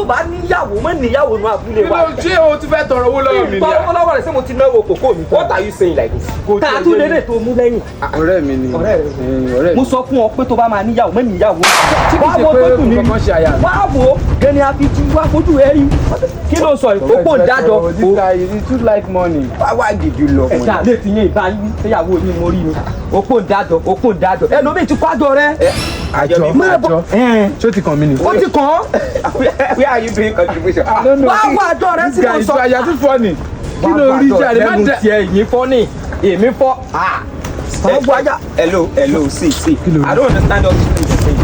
bá níyàwó mọ́ níyàwó nù abúlé wa. Ṣé o ti fẹ́ tọrọ owó lọ́wọ́ mi ni? Tọrọ owó lọ́wọ́ rẹ̀ ṣé mo ti náwó kòkó mi. What are you saying like this? Tá a tún lélẹ̀ tó mú lẹ́yìn. Ọ̀rẹ́ mi ni. Ọ̀rẹ́ mi. Mo sọ fún ọ pé tó bá máa níyàwó mọ́ níyàwó. Wá wo tó dùn ní. Wá wo ẹni àfijì wá fojú ẹ rí. Kí ló sọ ìkókó ìdájọ́? You too like money. Why did you love money? Ẹ̀ka lè ti yín ìbá yín ìyàwó yín mo rí ni. Òpó ìdájọ́. Ẹ lómi ti kọ́ rẹ. Àjọ. Ṣé o ti kàn mí ni? Ó ti kàn. Where are you doing contribution? Wá wá àjọ rẹ sí mo sọ. Àyà tún fọ́ ni. Kí ló rí jáde? Má dẹ̀. Èyí fọ́ ni. Èmi fọ́. Hello, see. I don't understand all this thing you're saying.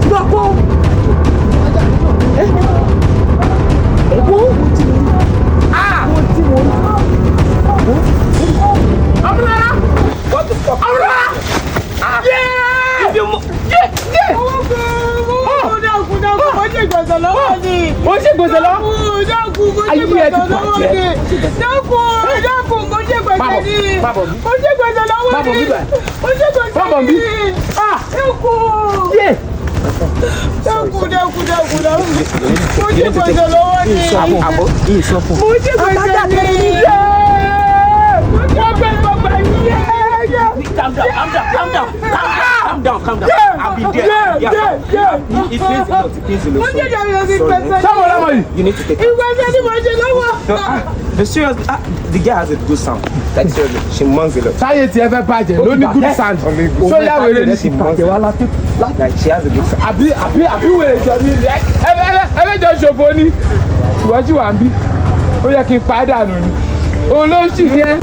Gbọ́kọ́. What the fuck? Mo ṣe gbèsè lọ. Ayé ẹ ti bàjẹ́. Dákun, mo ṣe gbèsè ní. Mo ṣe gbèsè lọ́wọ́ ni. Mo ṣe gbèsè ní. Dákun. Mo ṣe gbèsè lọ́wọ́ ni. Mo ṣe gbèsè ní. Calm down. I'll be there. It means a lot. Sorry. You need to take it. No, seriously, the girl has a good sound. Like seriously, she mongs a lot. Sáyé tí ẹ fẹ́ bàjẹ́ ló ní good sound. So yà wèrè ní ṣìpà. Like she has a good sound. Àbí wèrè jọ ní ilé. Ẹ jọ ṣòfò ni. Ìwọ́jú wà ń bí. Ó yẹ kí n padà nù ni. Òun ló ń ṣì yẹn.